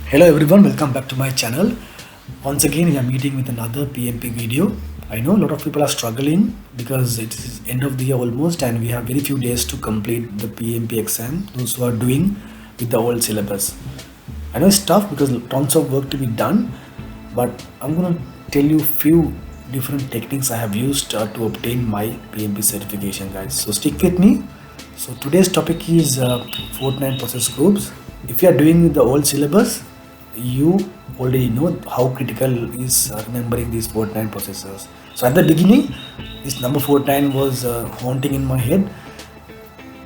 Hello everyone, welcome back to my channel. Once again, we are meeting with another PMP video. I know a lot of people are struggling because it is end of the year almost and we have very few days to complete the PMP exam, those who are doing with the old syllabus. I know it's tough because tons of work to be done, but I'm going to tell you few different techniques I have used to obtain my PMP certification, guys. So stick with me. So today's topic is fortnight process groups. If you are doing the old syllabus, you already know how critical is remembering these fortnight processes. So at the beginning, this number 49 was haunting in my head.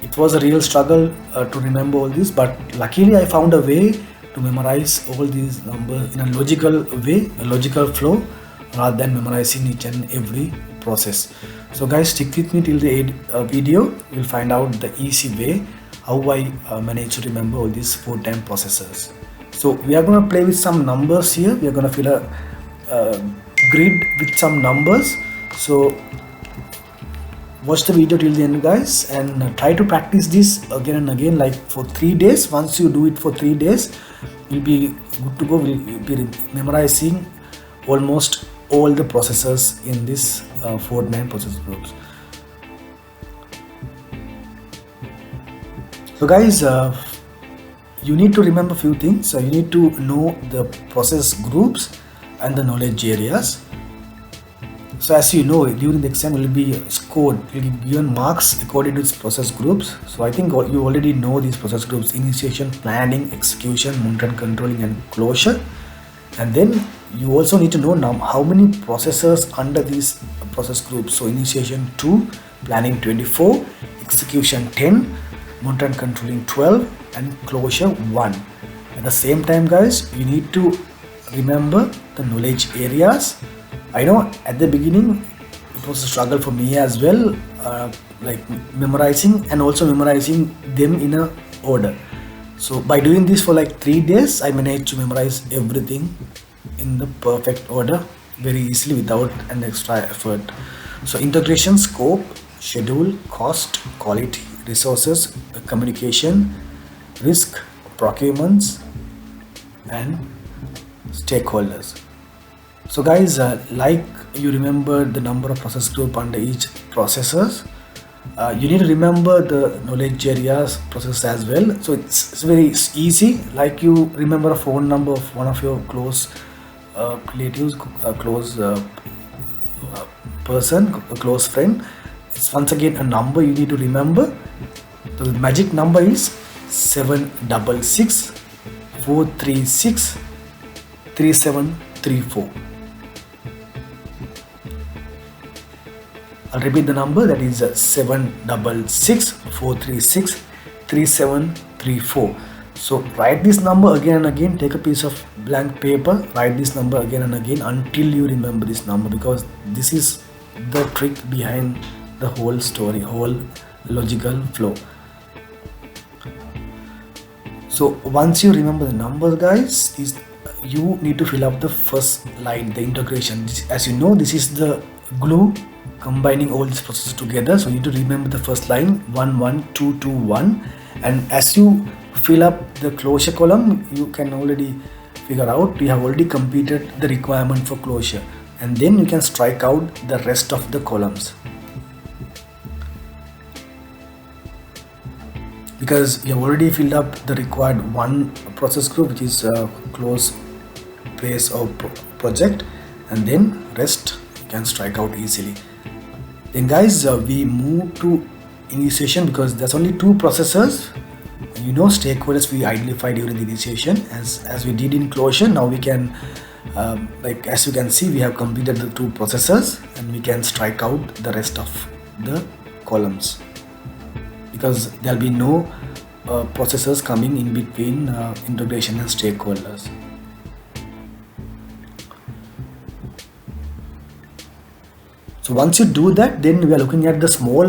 It was a real struggle to remember all this, but luckily I found a way to memorize all these numbers in a logical way, a logical flow, rather than memorizing each and every process. So guys, stick with me till the end video. You'll find out the easy way how I manage to remember all these fortnight processes. So we are going to play with some numbers here. We are going to fill a grid with some numbers. So watch the video till the end, guys, and try to practice this again and again, like for 3 days. Once you do it for 3 days, you'll be good to go. You'll be memorizing almost all the processes in this fortnight process groups. So guys, you need to remember few things. You need to know the process groups and the knowledge areas. So as you know, during the exam will be scored, will be given marks according to its process groups. So I think you already know these process groups: initiation, planning, execution, monitoring, controlling, and closure. And then you also need to know now how many processes under these process groups. So initiation 2, planning 24, execution 10, monitoring, controlling 12, and closure 1. At the same time, guys, you need to remember the knowledge areas. I know at the beginning it was a struggle for me as well, like memorizing and also memorizing them in a order. So by doing this for like 3 days, I managed to memorize everything in the perfect order very easily without an extra effort. So integration, scope, schedule, cost, quality, resources, communication, risk, procurements, and stakeholders. So guys, like you remember the number of process group under each processes, you need to remember the knowledge areas process as well. So it's very easy, like you remember a phone number of one of your close relatives, close person, a close friend. It's once again a number you need to remember. The magic number is 766 436 3734. I'll repeat the number, that is 766 436 3734. So write this number again and again. Take a piece of blank paper, write this number again and again until you remember this number, because this is the trick behind the whole story, whole logical flow. So once you remember the numbers, guys, you need to fill up the first line, the integration. As you know, this is the glue combining all these processes together. So you need to remember the first line, 1 1 2 2 1, and as you fill up the closure column, you can already figure out you have already completed the requirement for closure, and then you can strike out the rest of the columns, because you have already filled up the required one process group, which is close phase of project, and then rest you can strike out easily. Then guys, we move to initiation, because there's only 2 processes. You know, stakeholders we identified during the initiation as we did in closure. Now we can like as you can see, we have completed the 2 processes and we can strike out the rest of the columns, because there'll be no processes coming in between integration and stakeholders. So once you do that, then we are looking at the small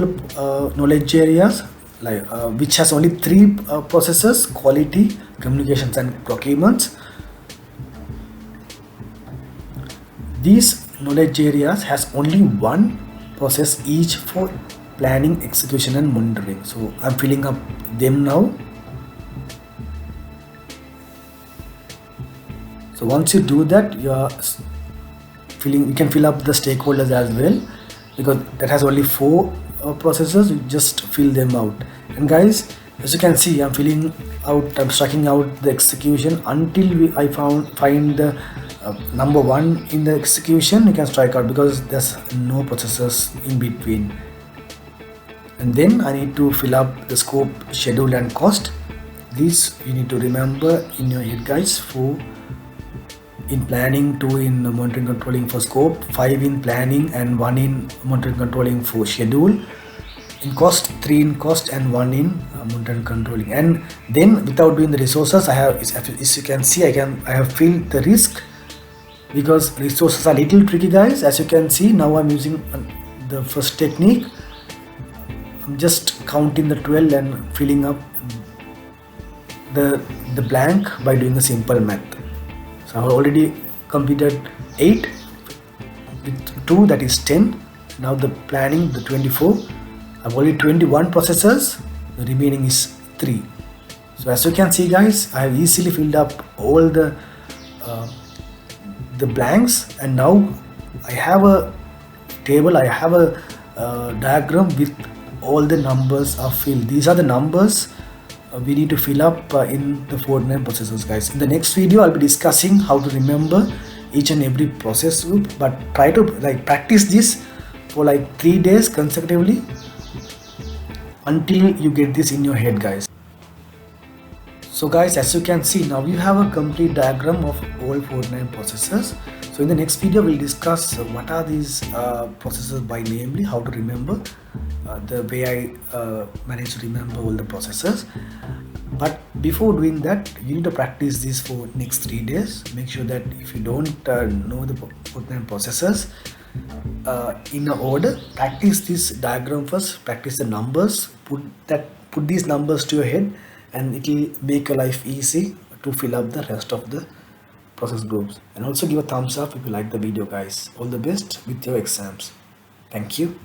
knowledge areas, like which has only 3 processes: quality, communications, and procurements. These knowledge areas has only 1 process each for planning, execution, and monitoring. So I'm filling up them now. So once you do that, you can fill up the stakeholders as well, because that has only four processes. You just fill them out. And guys, as you can see, I'm striking out the execution until I find the number one in the execution. You can strike out because there's no processes in between. And then I need to fill up the scope, schedule and cost. These you need to remember in your head, guys. 4 in planning, 2 in monitoring controlling for scope, 5 in planning and 1 in monitoring controlling for schedule. In cost, 3 in cost and 1 in monitoring controlling. And then without doing the resources, I have, as you can see, I have filled the risk, because resources are little tricky, guys. As you can see, now I'm using the first technique. I'm just counting the 12 and filling up the blank by doing a simple math. So I've already completed 8 with 2, that is 10. Now the planning, the 24. I've already 21 processors, the remaining is 3. So as you can see, guys, I have easily filled up all the blanks, and now I have a table, I have a diagram with all the numbers are filled. These are the numbers we need to fill up in the Fortnite processors, guys. In the next video, I'll be discussing how to remember each and every process group, but try to practice this for 3 days consecutively until you get this in your head, guys. So guys, as you can see, now you have a complete diagram of all Fortnite processors. So in the next video, we'll discuss what are these processors by namely, how to remember, the way I managed to remember all the processors. But before doing that, you need to practice this for next 3 days. Make sure that if you don't know the Fortnite processors in a order, practice this diagram first, practice the numbers, put these numbers to your head, and it will make your life easy to fill up the rest of the process groups. And also give a thumbs up if you like the video, guys. All the best with your exams. Thank you.